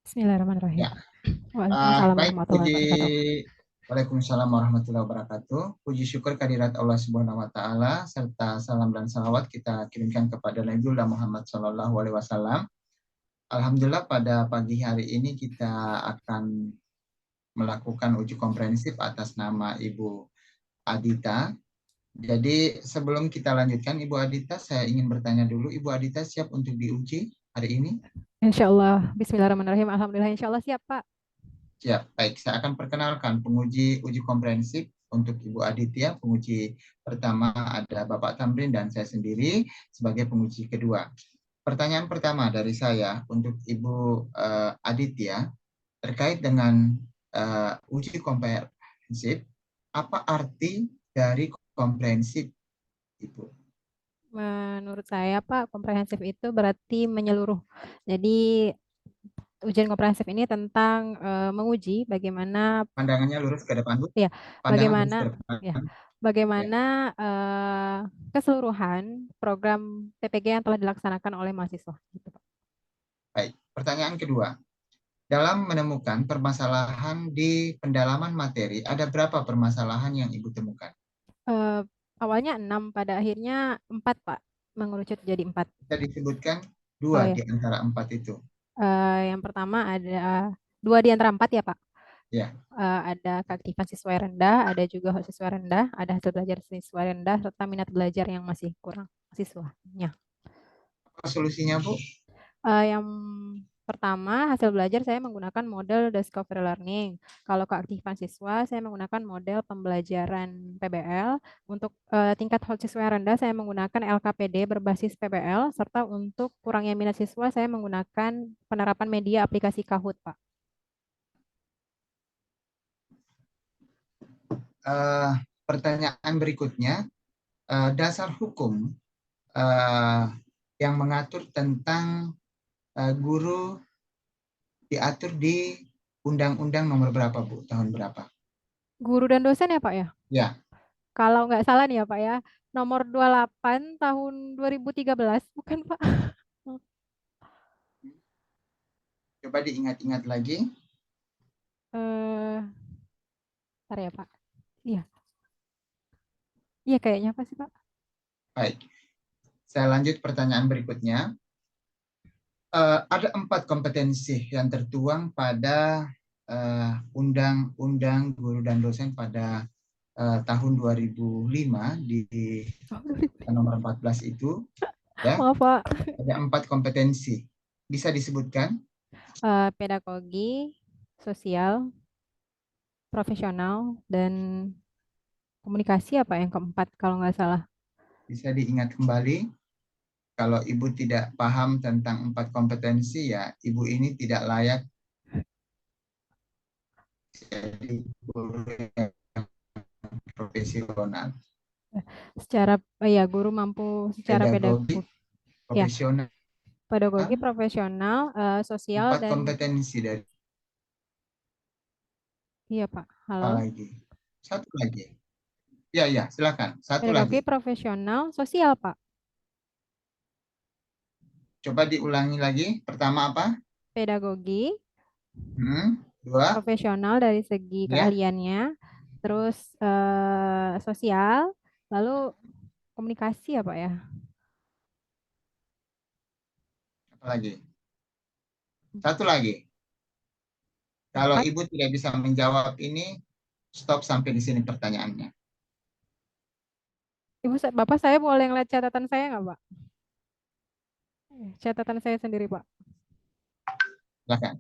Bismillahirrahmanirrahim. Ya, Waalaikumsalam baik. warahmatullahi wabarakatuh. Waalaikumsalam warahmatullahi wabarakatuh. Puji syukur kehadirat Allah Subhanahu wa taala serta salam dan salawat kita kirimkan kepada Nabiullah Muhammad Shallallahu alaihi wasallam. Alhamdulillah pada pagi hari ini kita akan melakukan uji komprehensif atas nama Ibu Adita. Jadi sebelum kita lanjutkan Ibu Adita, saya ingin bertanya dulu, Ibu Adita siap untuk diuji hari ini? Insya Allah. Bismillahirrahmanirrahim. Alhamdulillah. Insya Allah siap, Pak. Siap, baik. Saya akan perkenalkan penguji uji komprehensif untuk Ibu Aditya. Penguji pertama ada Bapak Tamrin dan saya sendiri sebagai penguji kedua. Pertanyaan pertama dari saya untuk Ibu Aditya terkait dengan uji komprehensif. Apa arti dari komprehensif, Ibu? Menurut saya, Pak, komprehensif itu berarti menyeluruh. Jadi, ujian komprehensif ini tentang menguji bagaimana, Pandangannya lurus ke depan, Bu. ya, Pandangan lurus bagaimana, ke depan. ya, Ya, bagaimana keseluruhan program PPG yang telah dilaksanakan oleh mahasiswa. Gitu, Pak. baik. Pertanyaan kedua. Dalam menemukan permasalahan di pendalaman materi, ada berapa permasalahan yang Ibu temukan? Eh, Awalnya 6, pada akhirnya 4, Pak. Mengerucut jadi 4. Bisa disebutkan Oh dua ya. di antara empat itu. Yang pertama ada 2 di antara 4 ya, Pak. Ya, Ada keaktifan siswa yang rendah, ada juga siswa rendah, ada hasil belajar siswa rendah, serta minat belajar yang masih kurang siswanya. apa solusinya, Bu? Yang pertama, hasil belajar saya menggunakan model discovery learning. Kalau keaktifan siswa, saya menggunakan model pembelajaran PBL. Untuk tingkat hold siswa yang rendah, saya menggunakan LKPD berbasis PBL, serta untuk kurangnya minat siswa, saya menggunakan penerapan media aplikasi Kahoot, Pak. Eh, Pertanyaan berikutnya, dasar hukum eh, yang mengatur tentang guru diatur di Undang-Undang nomor berapa, Bu? Tahun berapa? Guru dan dosen ya, Pak ya? Ya, Kalau nggak salah nih ya Pak ya, nomor 28 tahun 2013, bukan Pak? coba diingat-ingat lagi. Eh, Ntar ya Pak. Iya, iya kayaknya apa sih Pak? Baik, saya lanjut pertanyaan berikutnya. Ada empat kompetensi yang tertuang pada Undang-Undang Guru dan Dosen pada tahun 2005 di Oh, 2000. nomor 14 itu, ya, Maaf Pak. ada empat kompetensi. Bisa disebutkan? Pedagogi, sosial, profesional, dan komunikasi apa yang keempat kalau nggak salah. Bisa diingat kembali? Kalau Ibu tidak paham tentang empat kompetensi, ya Ibu ini tidak layak jadi guru yang profesional. Secara ya guru mampu secara Pedagogi pedagog ya, profesional, pedagogi profesional, sosial empat dan kompetensi dari iya Pak. Halo. apa lagi? Satu lagi. Ya, ya, silakan. Satu Pedagogi lagi. profesional, sosial Pak. Coba diulangi lagi. Pertama apa? Pedagogi Dua, profesional dari segi ya, keahliannya, terus sosial, lalu komunikasi ya Pak ya. apa lagi? Satu lagi. Kalau Empat. Ibu tidak bisa menjawab ini, stop sampai di sini pertanyaannya. Bapak saya boleh ngeliat catatan saya nggak Pak? Catatan saya sendiri Pak. Silakan.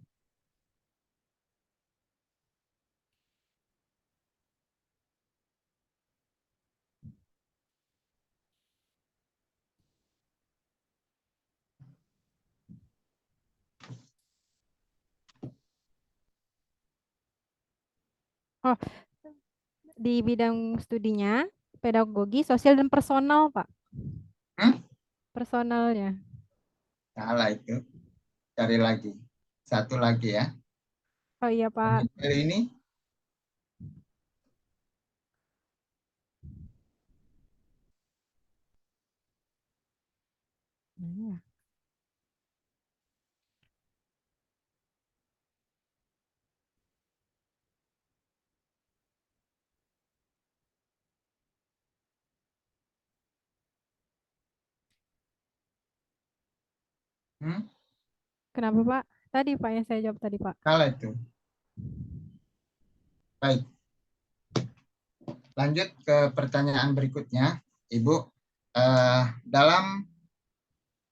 Oh, di bidang studinya pedagogi, sosial dan personal Pak. Hmm? Personalnya. Salah itu. Cari lagi. Satu lagi ya. Oh iya Pak. Kali ini, Nah, Hmm? Kenapa Pak? Tadi Pak yang saya jawab tadi Pak. Salah itu. Baik, lanjut ke pertanyaan berikutnya. Ibu, dalam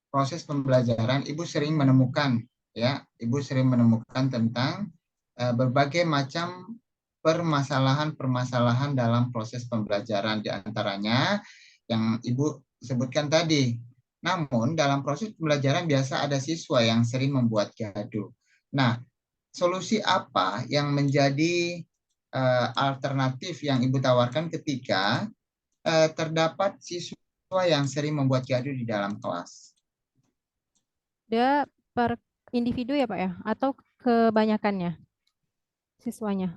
proses pembelajaran, Ibu sering menemukan, ya, Ibu sering menemukan tentang berbagai macam permasalahan-permasalahan dalam proses pembelajaran, di antaranya yang Ibu sebutkan tadi. Namun, dalam proses pembelajaran biasa ada siswa yang sering membuat gaduh. Nah, solusi apa yang menjadi alternatif yang Ibu tawarkan ketika terdapat siswa yang sering membuat gaduh di dalam kelas? Dia per individu ya Pak ya? Atau kebanyakannya siswanya?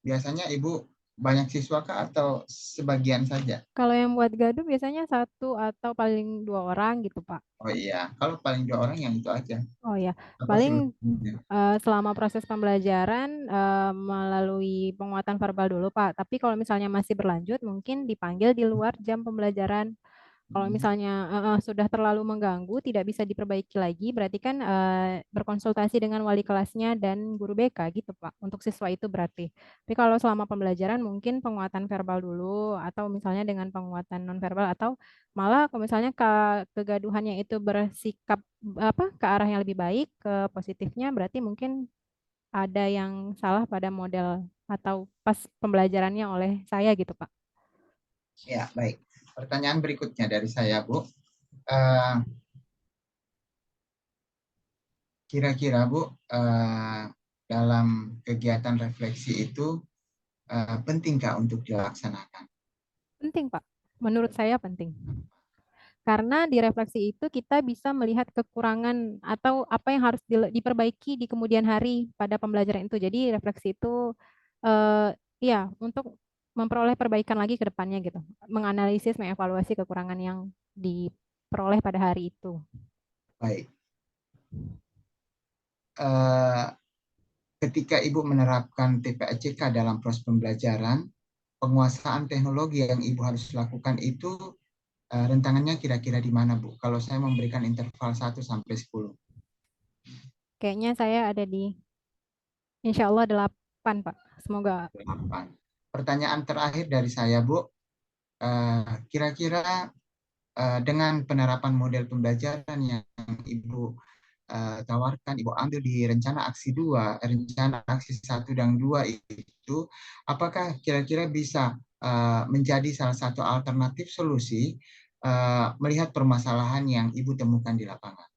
Biasanya Ibu banyak siswa kah atau sebagian saja? Kalau yang buat gaduh biasanya satu atau paling dua orang gitu Pak. Oh iya, kalau paling dua orang yang itu aja. Oh ya, Apa paling solusinya? selama proses pembelajaran melalui penguatan verbal dulu Pak. Tapi kalau misalnya masih berlanjut, mungkin dipanggil di luar jam pembelajaran. Kalau misalnya sudah terlalu mengganggu, tidak bisa diperbaiki lagi, berarti kan berkonsultasi dengan wali kelasnya dan guru BK gitu Pak. Untuk siswa itu berarti. Tapi kalau selama pembelajaran mungkin penguatan verbal dulu, atau misalnya dengan penguatan nonverbal, atau malah kalau misalnya kegaduhannya itu bersikap apa ke arah yang lebih baik, ke positifnya, berarti mungkin ada yang salah pada model atau pas pembelajarannya oleh saya gitu Pak. Ya, baik. Pertanyaan berikutnya dari saya, Bu. Eh, Kira-kira, Bu, dalam kegiatan refleksi itu pentingkah untuk dilaksanakan? Penting Pak. Menurut saya penting. Karena di refleksi itu kita bisa melihat kekurangan atau apa yang harus diperbaiki di kemudian hari pada pembelajaran itu. Jadi refleksi itu ya untuk memperoleh perbaikan lagi ke depannya gitu. Menganalisis, mengevaluasi kekurangan yang diperoleh pada hari itu. Baik. Eh, Ketika Ibu menerapkan TPACK dalam proses pembelajaran, penguasaan teknologi yang Ibu harus lakukan itu rentangannya kira-kira di mana, Bu? Kalau saya memberikan interval 1 sampai 10. Kayaknya saya ada di insya Allah 8 Pak. Semoga 8. Pertanyaan terakhir dari saya, Bu. Kira-kira dengan penerapan model pembelajaran yang Ibu tawarkan, Ibu ambil di rencana aksi 2, rencana aksi 1 dan 2 itu, apakah kira-kira bisa menjadi salah satu alternatif solusi melihat permasalahan yang Ibu temukan di lapangan?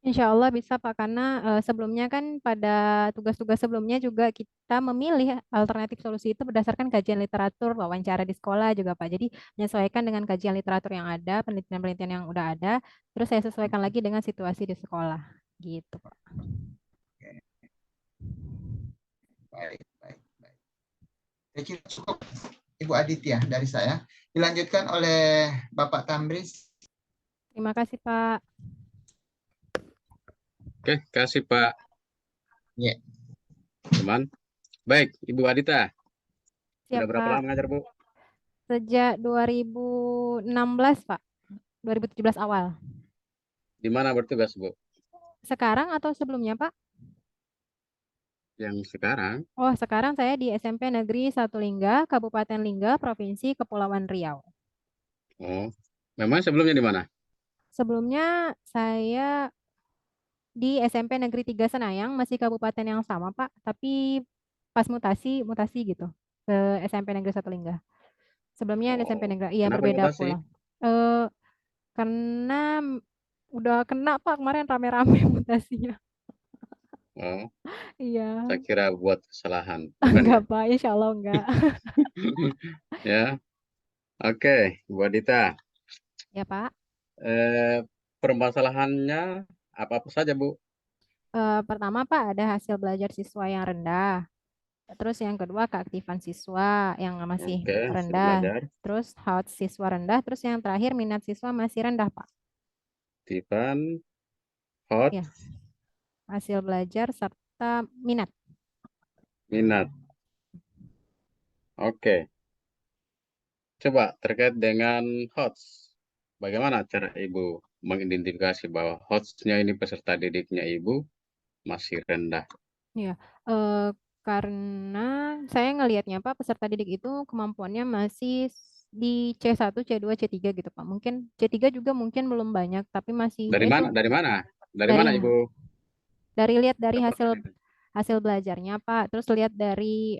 insya Allah bisa Pak, karena sebelumnya kan pada tugas-tugas sebelumnya juga kita memilih alternatif solusi itu berdasarkan kajian literatur, wawancara di sekolah juga Pak. Jadi menyesuaikan dengan kajian literatur yang ada, penelitian-penelitian yang udah ada, terus saya sesuaikan lagi dengan situasi di sekolah. Gitu Pak. Oke, baik, baik, baik. Saya kira cukup, Ibu Aditya dari saya. Dilanjutkan oleh Bapak Tamris. Terima kasih Pak. Oke, kasih Pak Ya, teman. Baik, Ibu Adita, Siap sudah berapa Pak. lama ngajar, Bu? Sejak 2016 Pak, 2017 awal. Di mana bertugas, Bu? Sekarang atau sebelumnya Pak? Yang sekarang? Oh, sekarang saya di SMP Negeri 1 Lingga, Kabupaten Lingga, Provinsi Kepulauan Riau. Oh, memang sebelumnya di mana? Sebelumnya saya di SMP Negeri 3 Senayang, masih kabupaten yang sama, Pak, tapi pas mutasi, mutasi gitu ke SMP Negeri 1 Lingga. Sebelumnya SMP Oh, Negeri, iya kenapa berbeda mutasi? pulau. Eh, karena udah kena, Pak, kemarin rame-rame mutasinya. Oh, Iya, saya kira buat kesalahan, bukan enggak, ya? Pak, insya Allah enggak. Ya, oke, Bu Adita. Ya, Pak. Eh, permasalahannya apa-apa saja, Bu? Pertama, Pak, ada hasil belajar siswa yang rendah. Terus yang kedua keaktifan siswa yang masih Oke, hasil rendah. belajar. Terus HOT siswa rendah. Terus yang terakhir minat siswa masih rendah, Pak. Tipan, hot, Ya, hasil belajar serta minat. minat. Oke, coba terkait dengan hot. Bagaimana cara Ibu mengidentifikasi bahwa hostnya ini peserta didiknya Ibu masih rendah? Iya, karena saya ngelihatnya Pak, peserta didik itu kemampuannya masih di C1, C2, C3 gitu Pak. Mungkin C3 juga mungkin belum banyak, tapi masih Dari yaitu mana? Dari mana? Dari dari mana Ibu lihat dari hasil dapatkan itu? hasil belajarnya Pak. Terus lihat dari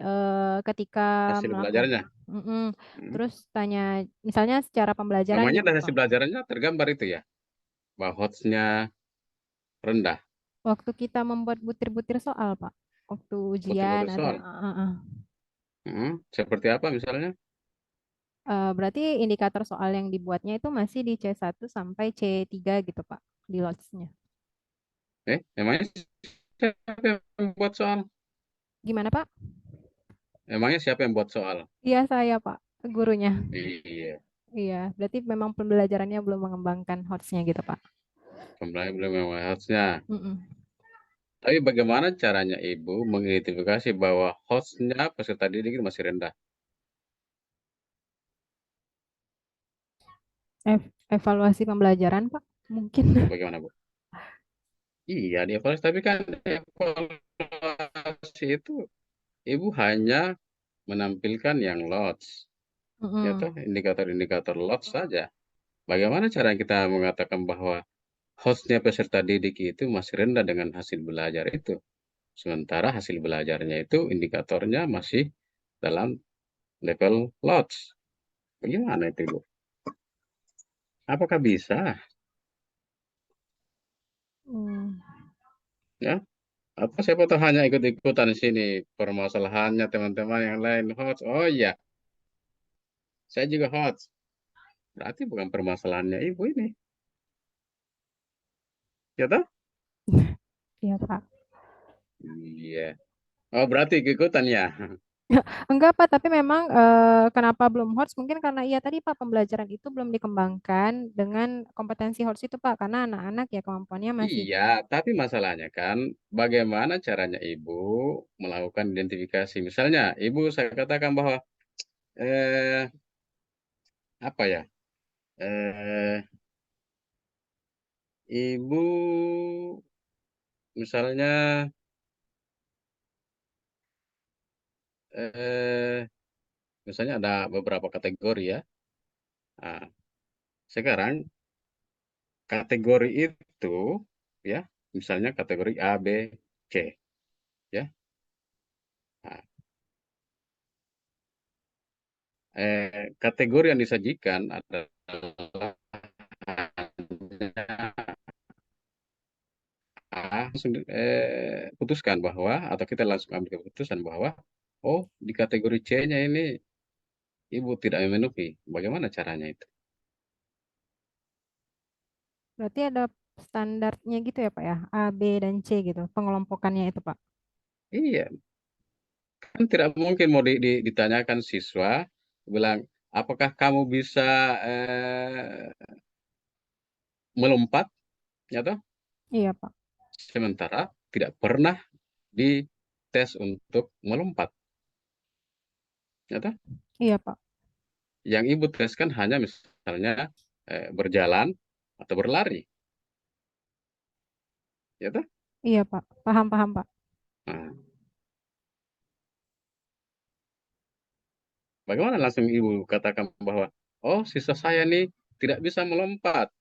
ketika Hasil melakukan, belajarnya? Hmm. terus tanya misalnya secara pembelajaran Namanya gitu dari hasil Pak. belajarannya tergambar itu ya, bahwa hostnya rendah. Waktu kita membuat butir-butir soal Pak, waktu ujian Betul-betul atau soal. Seperti apa misalnya? berarti indikator soal yang dibuatnya itu masih di C1 sampai C3 gitu Pak, di lots-nya. Emangnya siapa yang buat soal? Gimana Pak? Emangnya siapa yang buat soal? Iya saya Pak, gurunya. Iya, Iya, berarti memang pembelajarannya belum mengembangkan hots-nya gitu Pak. kembali belum memang hostnya. Mm-mm. Tapi bagaimana caranya Ibu mengidentifikasi bahwa hostnya peserta didik itu masih rendah? Evaluasi pembelajaran Pak, mungkin. Bagaimana Bu? Iya, dievaluasi. Tapi kan evaluasi itu Ibu hanya menampilkan yang lots. Ya Mm-mm. toh, indikator-indikator lots saja. Bagaimana cara kita mengatakan bahwa hostnya peserta didik itu masih rendah dengan hasil belajar itu? Sementara hasil belajarnya itu indikatornya masih dalam level lots. Bagaimana itu, Bu? Apakah bisa? Hmm. Ya, apa siapa tahu hanya ikut-ikutan di sini permasalahannya teman-teman yang lain host. Oh iya, saya juga host. Berarti bukan permasalahannya Ibu ini. Ya toh? Iya Pak. Iya. Oh, berarti ikut-ikutan ya. Enggak Pak, tapi memang kenapa belum HOTS? Mungkin karena iya tadi Pak, pembelajaran itu belum dikembangkan dengan kompetensi HOTS itu Pak, karena anak-anak ya kemampuannya masih. Iya, tapi masalahnya kan bagaimana caranya Ibu melakukan identifikasi. Misalnya, Ibu saya katakan bahwa eh apa ya? Eh Ibu misalnya eh misalnya ada beberapa kategori ya. Nah, sekarang kategori itu ya, misalnya kategori A, B, C ya. Nah, kategori yang disajikan adalah langsung putuskan bahwa atau kita langsung ambil keputusan bahwa oh di kategori C-nya ini Ibu tidak memenuhi. Bagaimana caranya itu? Berarti ada standarnya gitu ya Pak ya, A, B, dan C gitu, pengelompokannya itu Pak. Iya, kan tidak mungkin mau ditanyakan siswa bilang apakah kamu bisa melompat, ya toh? Iya Pak. Sementara tidak pernah dites untuk melompat, ya toh? Iya Pak. Yang Ibu teskan hanya misalnya berjalan atau berlari, ya toh? Iya Pak. Paham paham Pak. Nah, bagaimana langsung Ibu katakan bahwa, oh siswa saya nih tidak bisa melompat.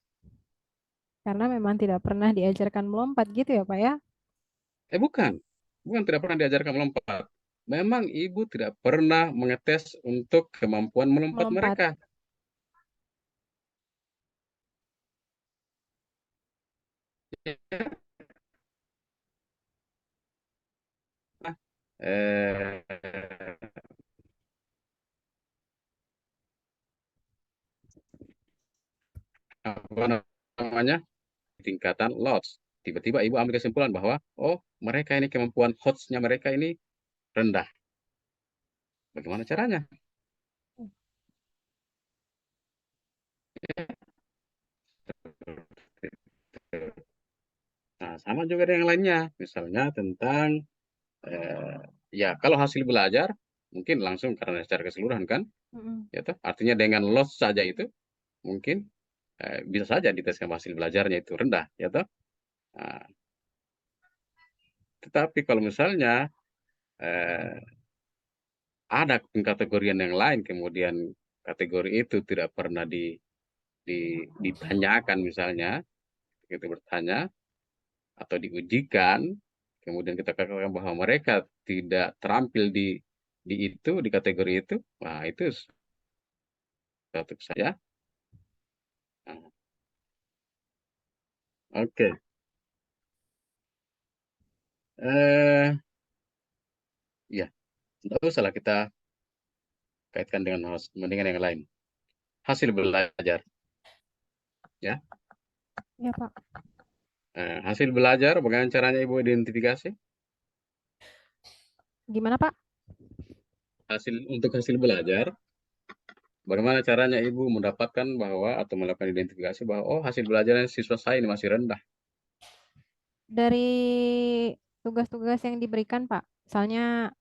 Karena memang tidak pernah diajarkan melompat gitu ya Pak ya. Bukan. Bukan tidak pernah diajarkan melompat. Memang Ibu tidak pernah mengetes untuk kemampuan melompat Melompat. mereka. Eh, apa namanya? Tingkatan lots. Tiba-tiba Ibu ambil kesimpulan bahwa, oh mereka ini kemampuan hotsnya mereka ini rendah. Bagaimana caranya? Nah, sama juga dengan yang lainnya. Misalnya tentang ya kalau hasil belajar mungkin langsung karena secara keseluruhan kan, Mm-mm. ya toh? Artinya dengan loss saja itu mungkin. bisa saja diteskan hasil belajarnya itu rendah, ya toh? Nah, tetapi kalau misalnya eh, ada pengkategorian yang lain, kemudian kategori itu tidak pernah ditanyakan misalnya, kita bertanya atau diujikan, kemudian kita katakan bahwa mereka tidak terampil di itu, di kategori itu, nah itu satu saya. Nah, oke. Eh, ya, tidak usah lah kita kaitkan dengan mendingan yang lain. Hasil belajar, ya. Ya, Pak. Hasil belajar, bagaimana caranya Ibu identifikasi? Gimana, Pak? Untuk hasil belajar, bagaimana caranya Ibu mendapatkan bahwa atau melakukan identifikasi bahwa oh hasil belajarnya siswa saya ini masih rendah. Dari tugas-tugas yang diberikan, Pak. Misalnya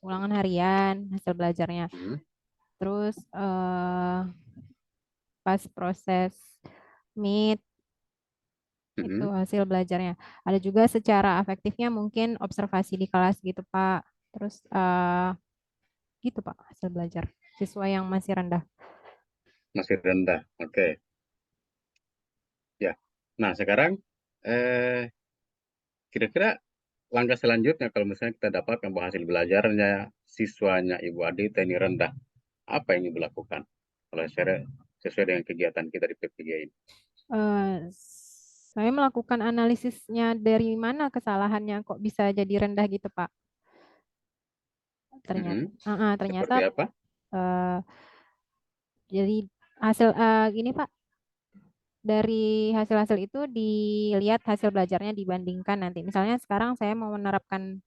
ulangan harian, hasil belajarnya. Hmm, Terus pas proses meet itu hmm. hasil belajarnya. Ada juga secara afektifnya mungkin observasi di kelas gitu, Pak. Terus gitu, Pak, hasil belajar siswa yang masih rendah. Masih rendah. Oke, ya. Nah, sekarang eh kira-kira langkah selanjutnya kalau misalnya kita dapatkan bahwa hasil belajarnya siswanya Ibu Adita ini rendah, apa yang Ibu lakukan? Kalau sesuai dengan kegiatan kita di PPG ini. Eh, saya melakukan analisisnya dari mana kesalahannya kok bisa jadi rendah gitu, Pak. Ternyata, Hmm, ternyata seperti apa? eh, jadi hasil gini, Pak. Dari hasil-hasil itu dilihat hasil belajarnya dibandingkan nanti. Misalnya sekarang saya mau menerapkan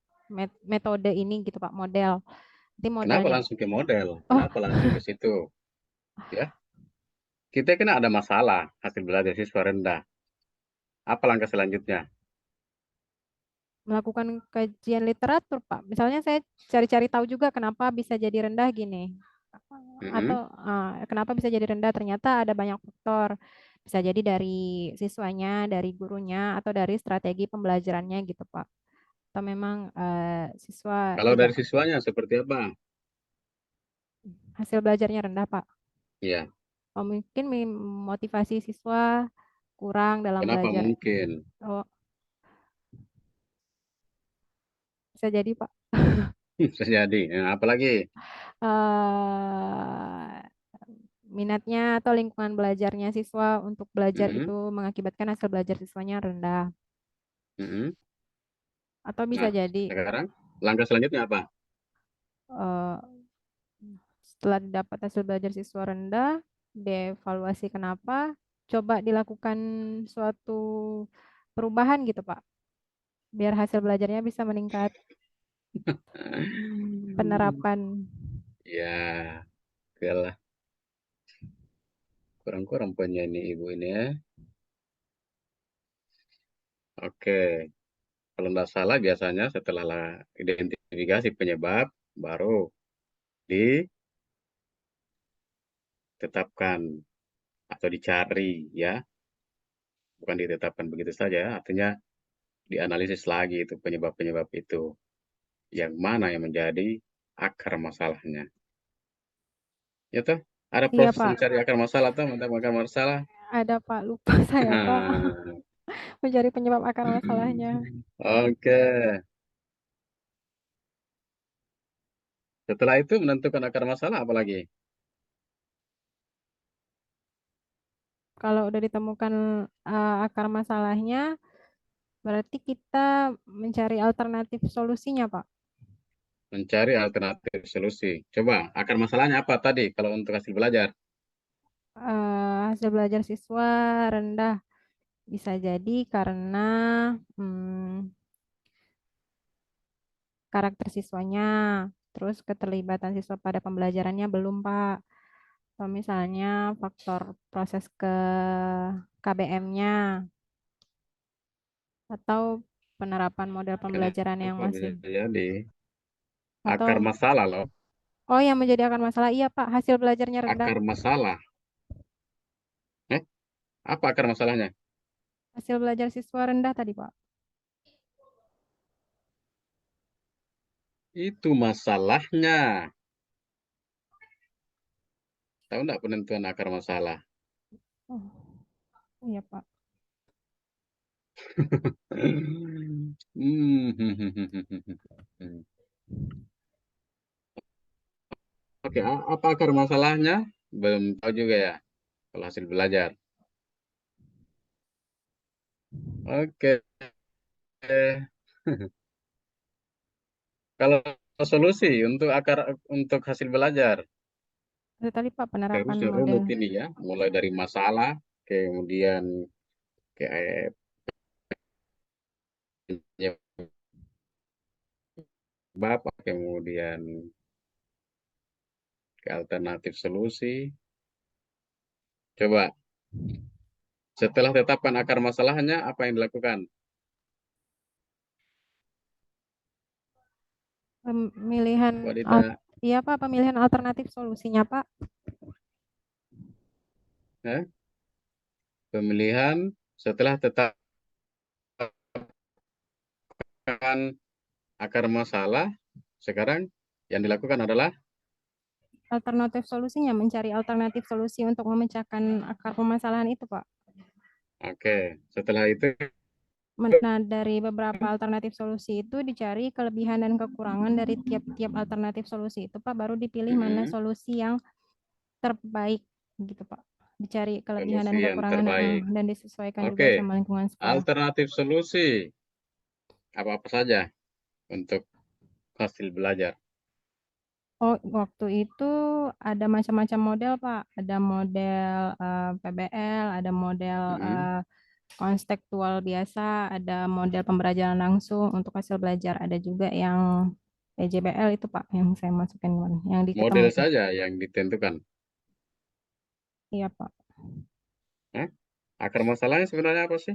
metode ini gitu, Pak, model. Nanti Kenapa modelnya. langsung ke model? Oh, Kenapa langsung ke situ? Ya, kita kena ada masalah hasil belajar siswa rendah. Apa langkah selanjutnya? melakukan kajian literatur, Pak. Misalnya saya cari-cari tahu juga kenapa bisa jadi rendah gini. Hmm, Atau kenapa bisa jadi rendah? Ternyata ada banyak faktor. Bisa jadi dari siswanya, dari gurunya, atau dari strategi pembelajarannya gitu, Pak. Atau memang siswa kalau dari tidak siswanya seperti apa? hasil belajarnya rendah, Pak. Ya, Oh, mungkin motivasi siswa kurang dalam kenapa belajar. mungkin? Oh, bisa jadi, Pak. Bisa jadi. Nah, apalagi? eh Minatnya atau lingkungan belajarnya siswa untuk belajar Hmm, itu mengakibatkan hasil belajar siswanya rendah. hmm. Atau bisa Nah, jadi sekarang langkah selanjutnya apa? eh, setelah dapat hasil belajar siswa rendah, dievaluasi kenapa, coba dilakukan suatu perubahan gitu, Pak, biar hasil belajarnya bisa meningkat, penerapan. Ya, oke lah. Kurang-kurang punya ini ibu ini ya. Oke, kalau nggak salah biasanya setelah identifikasi penyebab, baru ditetapkan atau dicari ya. Bukan ditetapkan begitu saja, artinya dianalisis lagi itu penyebab-penyebab itu. Yang mana yang menjadi akar masalahnya. Ya toh, ada Iya, proses Pak. mencari akar masalah atau mencari akar masalah. Ada, Pak. Lupa saya, Pak. Mencari penyebab akar masalahnya. Oke, setelah itu menentukan akar masalah apalagi? Kalau udah ditemukan akar masalahnya, berarti kita mencari alternatif solusinya, Pak. Mencari alternatif solusi. Coba, akar masalahnya apa tadi kalau untuk hasil belajar? Hasil belajar siswa rendah bisa jadi karena hmm, karakter siswanya, terus keterlibatan siswa pada pembelajarannya belum, Pak. Atau misalnya faktor proses ke KBM-nya atau penerapan model pembelajaran yang Kenapa bisa masih jadi akar atau masalah loh? oh yang menjadi akar masalah iya Pak hasil belajarnya rendah. Akar masalah. Eh? Apa akar masalahnya? Hasil belajar siswa rendah tadi, Pak. Itu masalahnya. Tahu nggak penentuan akar masalah? Oh, iya, Pak. Oke, apa akar masalahnya? Belum tahu juga ya, kalau hasil belajar. Oke. Kalau solusi untuk hasil belajar, Itu tadi, Pak, penerapan harusnya model. runut ini ya, mulai dari masalah, kemudian ke penyebab, kemudian ke alternatif solusi. Coba, setelah tetapkan akar masalahnya, apa yang dilakukan? Pemilihan, Wadida, iya, Pak, pemilihan alternatif solusinya, Pak. pemilihan setelah tetapkan akar masalah, sekarang yang dilakukan adalah, Alternatif solusinya, mencari alternatif solusi untuk memecahkan akar permasalahan itu, Pak. oke, setelah itu, Nah, dari beberapa alternatif solusi itu dicari kelebihan dan kekurangan dari tiap-tiap alternatif solusi itu, Pak, baru dipilih mana mm, solusi yang terbaik gitu, Pak. Dicari kelebihan solusi dan yang kekurangan terbaik. dan disesuaikan juga Oke, sama lingkungan sekolah. alternatif solusi apa-apa saja untuk hasil belajar. Oh, waktu itu ada macam-macam model, Pak. Ada model PBL, ada model Mm, konstekstual biasa, ada model pembelajaran langsung untuk hasil belajar. Ada juga yang PJBL itu, Pak, yang saya masukin kemarin, yang Model diketemukan. saja yang ditentukan. Iya, Pak. Hah? Akar masalahnya sebenarnya apa sih?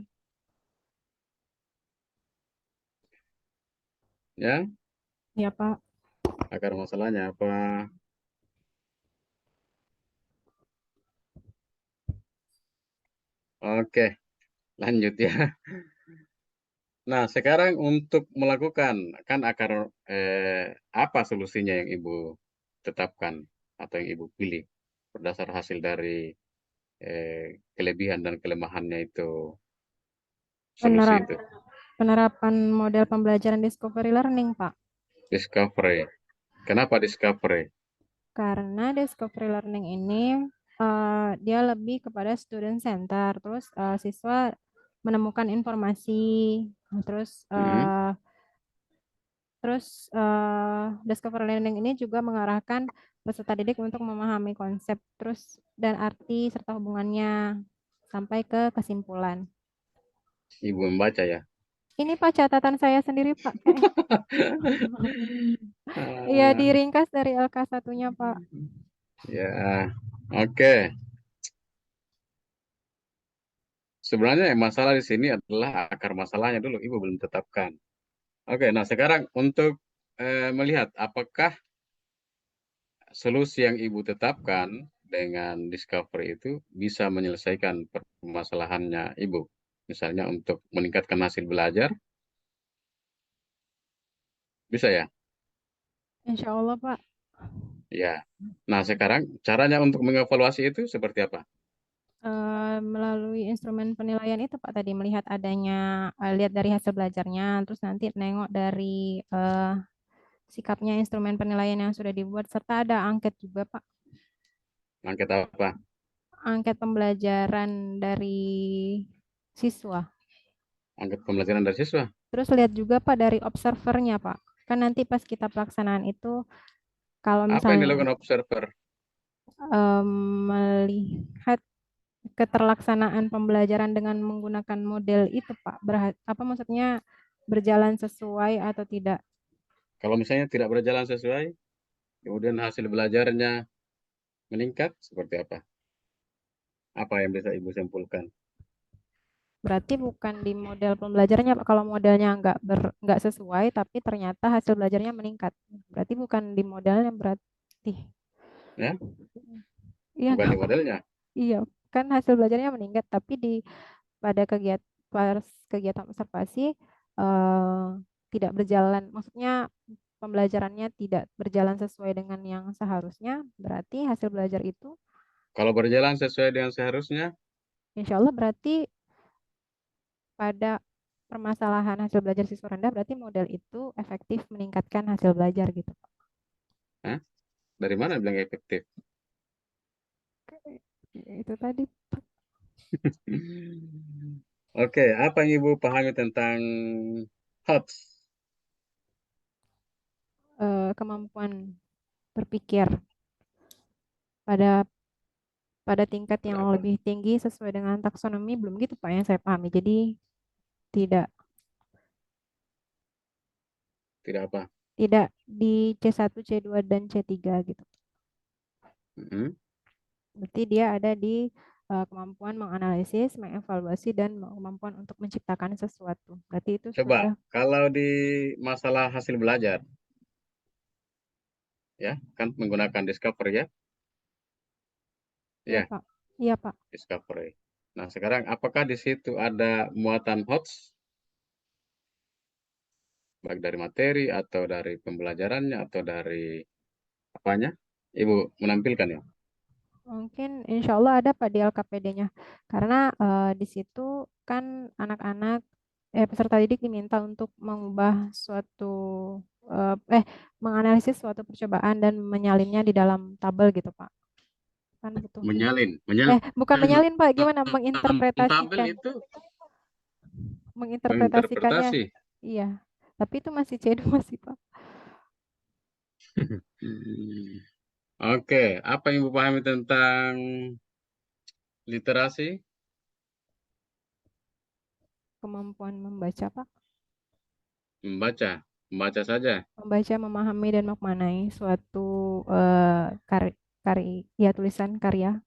Ya, Iya, Pak. akar masalahnya apa? Oke, lanjut ya. Nah, sekarang untuk melakukan, kan apa solusinya yang Ibu tetapkan atau yang Ibu pilih berdasar hasil dari kelebihan dan kelemahannya itu solusi Penerap, itu. penerapan model pembelajaran discovery learning, Pak. Discovery. Kenapa discovery? Karena discovery learning ini dia lebih kepada student center. Terus siswa menemukan informasi, terus Mm, discovery learning ini juga mengarahkan peserta didik untuk memahami konsep terus dan arti serta hubungannya sampai ke kesimpulan. Ibu membaca ya. Ini Pak catatan saya sendiri Pak. Iya Ah, diringkas dari LK satunya Pak. ya, oke. Sebenarnya yang masalah di sini adalah akar masalahnya dulu. Ibu belum tetapkan. Oke, nah sekarang untuk melihat apakah solusi yang Ibu tetapkan dengan discovery itu bisa menyelesaikan permasalahannya Ibu. Misalnya untuk meningkatkan hasil belajar, bisa ya? Insya Allah Pak. Ya. Nah, sekarang caranya untuk mengevaluasi itu seperti apa? Melalui instrumen penilaian itu Pak tadi melihat adanya lihat dari hasil belajarnya terus nanti nengok dari sikapnya instrumen penilaian yang sudah dibuat serta ada angket juga Pak. Angket apa? Angket pembelajaran dari siswa. Angket pembelajaran dari siswa. Terus lihat juga Pak dari observernya Pak. Kan nanti pas kita pelaksanaan itu kalau Apa yang misalnya dilakukan observer? melihat keterlaksanaan pembelajaran dengan menggunakan model itu Pak, apa maksudnya berjalan sesuai atau tidak? Kalau misalnya tidak berjalan sesuai, kemudian hasil belajarnya meningkat, seperti apa? Apa yang bisa Ibu simpulkan? Berarti bukan di model pembelajarannya Pak. Kalau modelnya nggak sesuai tapi ternyata hasil belajarnya meningkat. Berarti bukan di modelnya berarti. Ya, Iya bukan nggak di Pak? modelnya. Iya. kan hasil belajarnya meningkat, tapi pada kegiatan observasi tidak berjalan, maksudnya pembelajarannya tidak berjalan sesuai dengan yang seharusnya, berarti hasil belajar itu Kalau berjalan sesuai dengan seharusnya, insya Allah berarti pada permasalahan hasil belajar siswa rendah, berarti model itu efektif meningkatkan hasil belajar gitu, Pak. hah? Dari mana bilang efektif? Itu tadi Oke, apa yang Ibu pahami tentang HOTS? kemampuan berpikir pada pada tingkat yang Berapa? lebih tinggi sesuai dengan taksonomi, belum gitu Pak yang saya pahami. Jadi tidak Tidak apa? tidak di C1, C2 dan C3 gitu. Mhm. Berarti dia ada di kemampuan menganalisis, mengevaluasi dan kemampuan untuk menciptakan sesuatu. Berarti itu Coba, sudah kalau di masalah hasil belajar, ya, kan menggunakan Discover ya? ya Ya, Pak. Iya Pak. Discovery. Nah, sekarang apakah di situ ada muatan HOTS, baik dari materi atau dari pembelajarannya atau dari apanya? Ibu menampilkan ya? Mungkin insya Allah ada Pak di LKPD-nya. Karena di situ kan anak-anak peserta didik diminta untuk mengubah suatu eh, eh menganalisis suatu percobaan dan menyalinnya di dalam tabel gitu Pak. Kan butuh. Menyalin Bukan menyalin Pak, gimana dalam tabel menginterpretasikan. itu Menginterpretasikannya. menginterpretasi. Iya. Tapi itu masih C2 sih Pak. Hmm. Oke, apa yang Ibu pahami tentang literasi? Kemampuan membaca Pak. Membaca, membaca saja. Membaca, memahami dan memaknai suatu ya tulisan karya.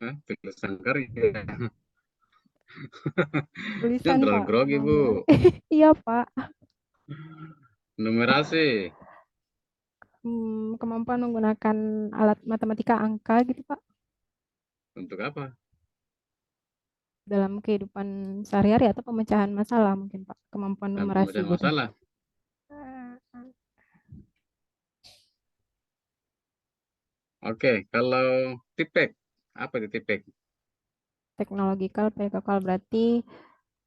Hah? Tulisan karya. Jangan Tulisan terlalu Pak, grogi, Bu. iya Pak. Numerasi. Kemampuan menggunakan alat matematika angka gitu Pak Untuk apa? dalam kehidupan sehari-hari atau pemecahan masalah mungkin Pak. Kemampuan Dan numerasi pemecahan gitu. masalah. Oke, kalau tipek. Apa itu tipek? Teknologikal, pedagogikal berarti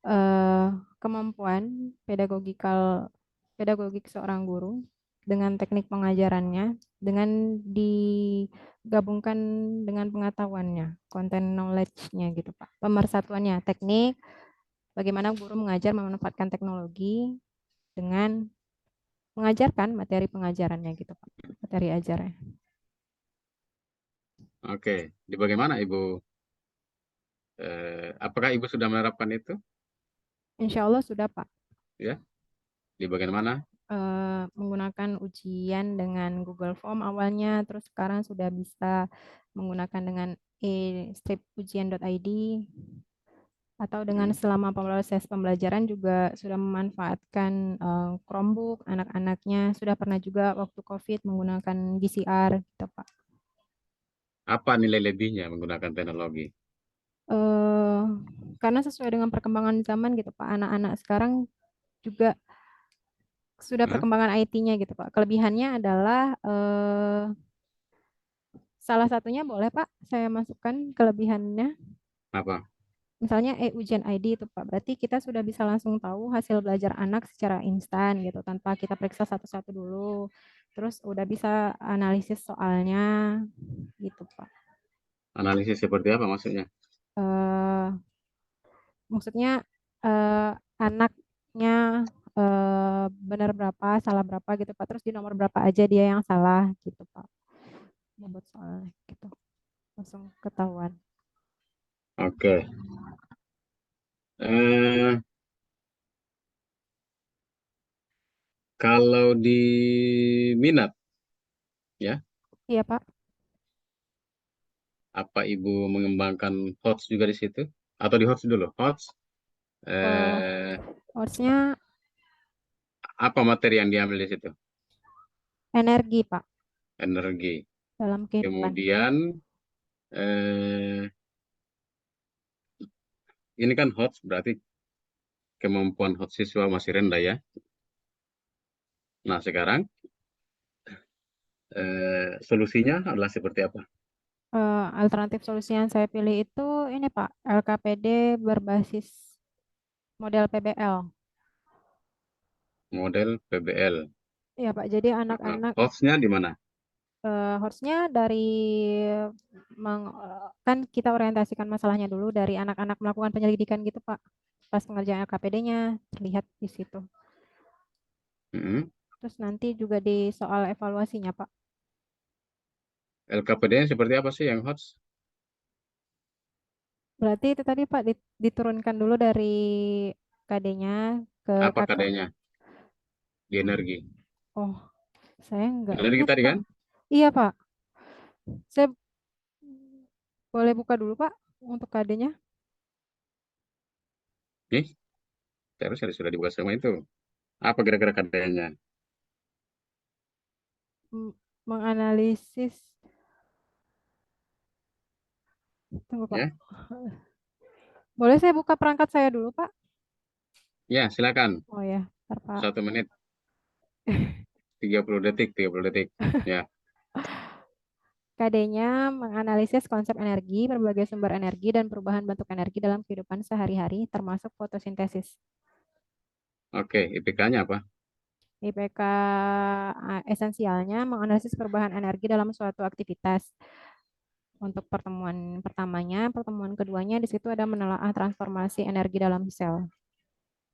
eh, kemampuan pedagogik seorang guru dengan teknik pengajarannya dengan digabungkan dengan pengetahuannya, konten knowledge-nya gitu Pak. Pemersatuannya, teknik, bagaimana guru mengajar memanfaatkan teknologi dengan mengajarkan materi pengajarannya gitu Pak. Materi ajarnya. Oke, di bagaimana Ibu? Apakah Ibu sudah menerapkan itu? Insya Allah sudah Pak. Ya, di bagian mana? Menggunakan ujian dengan Google Form awalnya, terus sekarang sudah bisa menggunakan dengan e-stripujian.id atau dengan Hmm. selama proses pembelajaran juga sudah memanfaatkan Chromebook, anak-anaknya sudah pernah juga waktu COVID menggunakan GCR gitu Pak. Apa nilai lebihnya menggunakan teknologi? eh karena sesuai dengan perkembangan zaman gitu Pak, anak-anak sekarang juga sudah Hah? perkembangan IT-nya gitu Pak. Kelebihannya adalah salah satunya boleh Pak saya masukkan kelebihannya. Apa? Misalnya ujian ID itu Pak, berarti kita sudah bisa langsung tahu hasil belajar anak secara instan gitu tanpa kita periksa satu-satu dulu. Terus udah bisa analisis soalnya gitu Pak. Analisis seperti apa maksudnya? Eh maksudnya eh, anaknya benar berapa, salah berapa gitu Pak. Terus di nomor berapa aja dia yang salah gitu Pak. Membuat soalnya gitu. Langsung ketahuan. Oke. Eh, kalau di minat, ya, Iya Pak. apa Ibu mengembangkan HOTS juga di situ? Atau di HOTS dulu? HOTS, Oh, eh, harusnya apa materi yang diambil di situ? energi Pak Energi. dalam kehidupan. Kemudian Eh, ini kan HOTS, berarti kemampuan HOTS siswa masih rendah ya. Nah, sekarang solusinya adalah seperti apa? Alternatif solusi yang saya pilih itu ini Pak, LKPD berbasis model PBL. Model PBL. Iya Pak, jadi Nah, anak-anak HOTS-nya di mana? harusnya dari kan kita orientasikan masalahnya dulu dari anak-anak melakukan penyelidikan gitu Pak. Pas pengerjaan LKPD-nya terlihat di situ. Mm-mm. Terus nanti juga di soal evaluasinya Pak. LKPD-nya seperti apa sih yang HOTS? Berarti itu tadi Pak diturunkan dulu dari KD-nya ke Apa kakak. KD-nya? Di energi. Oh, saya nggak Energi ingat tadi Pak. kan? Iya Pak, saya boleh buka dulu Pak untuk KD-nya. Nih, terus sudah dibuka semua itu. Apa kira-kira KD-nya? Menganalisis. Tunggu Pak. Ya, Boleh saya buka perangkat saya dulu Pak? ya silakan. Oh ya, ntar Pak. 1 menit, 30 detik, 30 detik. Ya, KD-nya menganalisis konsep energi, berbagai sumber energi, dan perubahan bentuk energi dalam kehidupan sehari-hari, termasuk fotosintesis. oke. IPK-nya apa? IPK esensialnya menganalisis perubahan energi dalam suatu aktivitas. Untuk pertemuan pertamanya, pertemuan keduanya di situ ada menelaah transformasi energi dalam sel.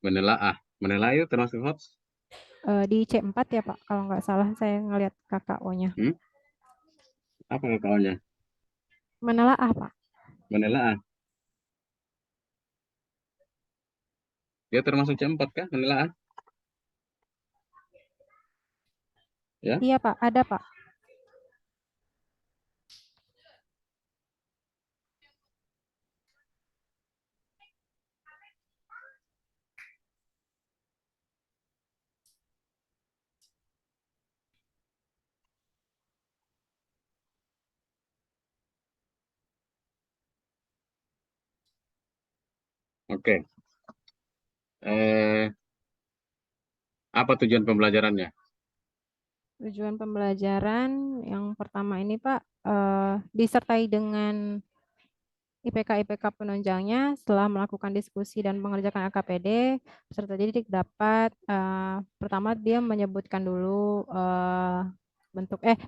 Menelaah. Menelaah itu termasuk HOTS? Di C4 ya Pak, kalau nggak salah saya ngelihat KKO-nya. Hmm? Apa KKO-nya? Menelaah Pak. Menelaah. Dia termasuk C4 kah? Menelaah? Ya, Iya Pak, ada Pak. oke. Eh, apa tujuan pembelajarannya? Tujuan pembelajaran yang pertama ini Pak, disertai dengan IPK-IPK penunjangnya setelah melakukan diskusi dan mengerjakan LKPD, peserta didik dapat pertama dia menyebutkan dulu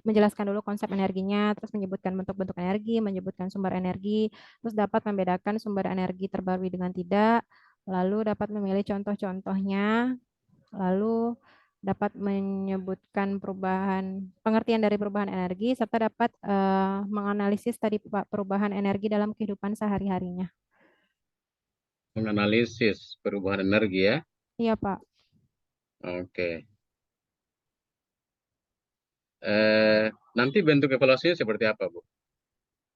menjelaskan dulu konsep energinya, terus menyebutkan bentuk-bentuk energi, menyebutkan sumber energi, terus dapat membedakan sumber energi terbarukan dengan tidak, lalu dapat memilih contoh-contohnya, lalu dapat menyebutkan pengertian dari perubahan energi, serta dapat menganalisis tadi Pak, perubahan energi dalam kehidupan sehari-harinya. Menganalisis perubahan energi ya. Iya Pak. Oke. Nanti bentuk evaluasinya seperti apa, Bu?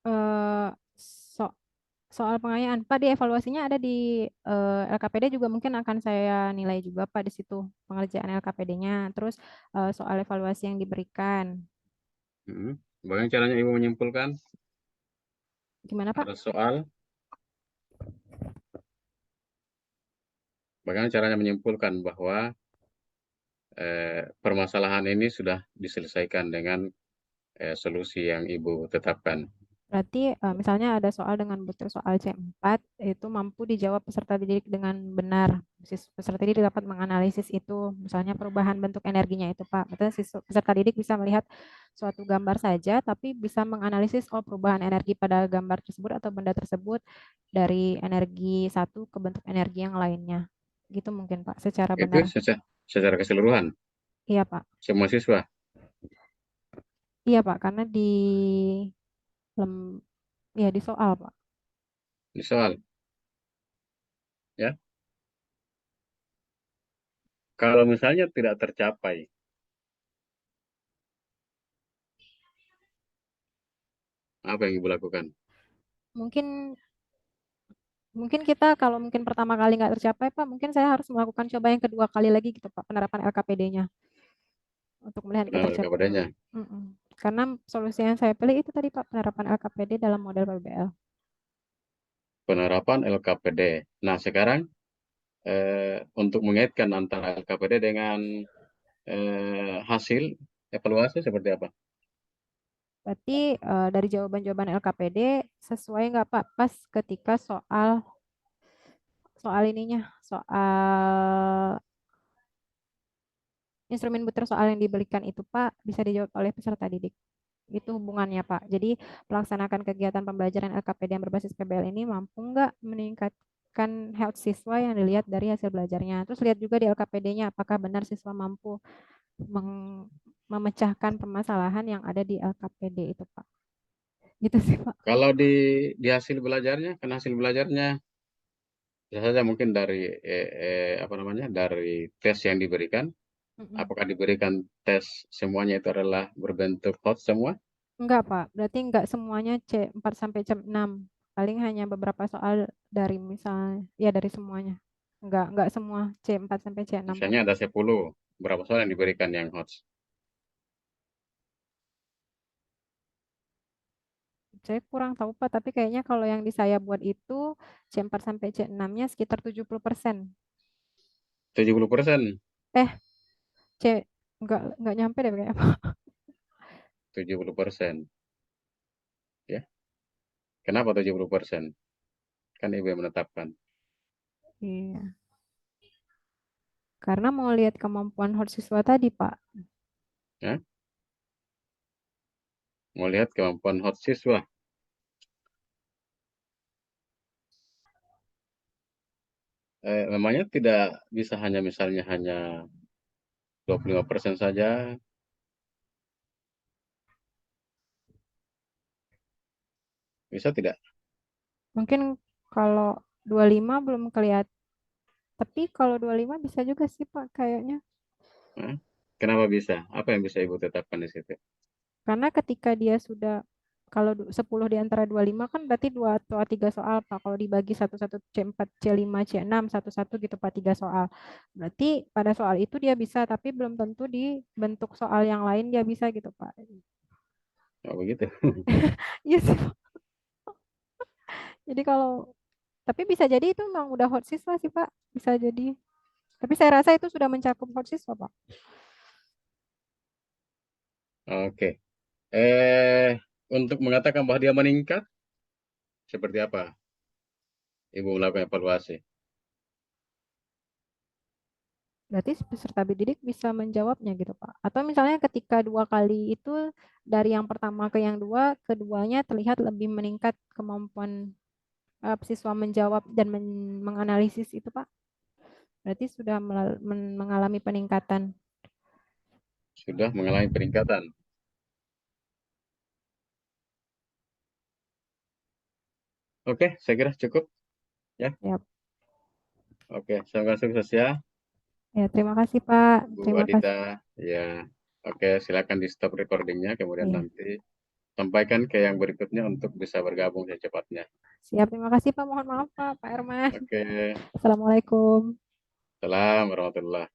Eh, so- Soal pengayaan, Pak, di evaluasinya ada di LKPD juga mungkin akan saya nilai juga Pak di situ pengerjaan LKPD-nya. Terus soal evaluasi yang diberikan, Bagaimana caranya Ibu menyimpulkan? gimana Pak? Ada soal. Bagaimana caranya menyimpulkan bahwa permasalahan ini sudah diselesaikan dengan solusi yang Ibu tetapkan? Berarti misalnya ada soal dengan bentuk soal C4 itu mampu dijawab peserta didik dengan benar. Peserta didik dapat menganalisis itu, misalnya perubahan bentuk energinya itu Pak. Berarti peserta didik bisa melihat suatu gambar saja, tapi bisa menganalisis perubahan energi pada gambar tersebut atau benda tersebut dari energi satu ke bentuk energi yang lainnya. Gitu mungkin Pak, secara Itu benar. secara keseluruhan, Iya Pak. semua siswa Iya Pak, karena lem, ya di soal Pak. di soal. Ya, kalau misalnya tidak tercapai, apa yang Ibu lakukan? Mungkin Mungkin kita kalau mungkin pertama kali nggak tercapai, Pak, mungkin saya harus melakukan coba yang kedua kali lagi gitu, Pak, penerapan LKPD-nya untuk melihat Benar ketercapaian. kepadanya. Karena solusi yang saya pilih itu tadi Pak, penerapan LKPD dalam model PBL. Penerapan LKPD. Nah, sekarang untuk mengaitkan antara LKPD dengan hasil evaluasi seperti apa? Berarti dari jawaban-jawaban LKPD sesuai nggak Pak pas ketika soal soal ininya, soal instrumen putar soal yang diberikan itu Pak bisa dijawab oleh peserta didik. Itu hubungannya Pak. Jadi melaksanakan kegiatan pembelajaran LKPD yang berbasis PBL ini mampu nggak meningkatkan health siswa yang dilihat dari hasil belajarnya. Terus lihat juga di LKPD-nya apakah benar siswa mampu memecahkan permasalahan yang ada di LKPD itu Pak. Gitu sih Pak. Kalau di hasil belajarnya, kan hasil belajarnya bisa saja mungkin dari apa namanya, dari tes yang diberikan. Mm-mm. Apakah diberikan tes semuanya itu adalah berbentuk hot semua? Enggak, Pak. Berarti enggak semuanya C4 sampai C6. Paling hanya beberapa soal dari misalnya, ya dari semuanya. Enggak semua C4 sampai C6 kok. Misalnya ada 10, berapa soal yang diberikan yang hot? Saya kurang tahu, Pak, tapi kayaknya kalau yang di saya buat itu C4 sampai C6-nya sekitar 70%. 70%. Eh, C enggak nyampe deh kayaknya, Pak. 70%. Ya. Kenapa 70%? Kan Ibu yang menetapkan. Iya. Karena mau lihat kemampuan hot siswa tadi, Pak. Ya. Mau lihat kemampuan hot siswa. Memangnya tidak bisa hanya misalnya hanya 25% saja? Bisa tidak? Mungkin kalau 25 belum kelihatan. Tapi kalau 25 bisa juga sih, Pak, kayaknya. Hah? Kenapa bisa? Apa yang bisa Ibu tetapkan di situ? Karena ketika dia sudah kalau 10 di antara 25 kan berarti 2 atau 3 soal Pak. Kalau dibagi satu-satu C4, C5, C6, satu-satu gitu Pak 3 soal. Berarti pada soal itu dia bisa tapi belum tentu di bentuk soal yang lain dia bisa gitu Pak. Oh, begitu. Iya sih Pak. Jadi kalau tapi bisa jadi itu memang udah hot siswa sih Pak. Bisa jadi. Tapi saya rasa itu sudah mencakup hot siswa Pak. Oke. Untuk mengatakan bahwa dia meningkat, seperti apa Ibu melakukan evaluasi? Berarti peserta didik bisa menjawabnya gitu Pak. Atau misalnya ketika 2 kali itu dari yang pertama ke yang dua, keduanya terlihat lebih meningkat kemampuan siswa menjawab dan menganalisis itu Pak. Berarti sudah mengalami peningkatan. Sudah mengalami peningkatan. Oke, saya kira cukup ya. Ya, Oke, semoga sukses ya, ya terima kasih Pak. Bu Terima Adita. kasih. Ya, oke, silakan di stop recordingnya, kemudian Iya. nanti sampaikan ke yang berikutnya untuk bisa bergabung secepatnya. Siap, terima kasih Pak. Mohon maaf Pak, Pak Herman. Oke, Assalamualaikum. salam warahmatullahi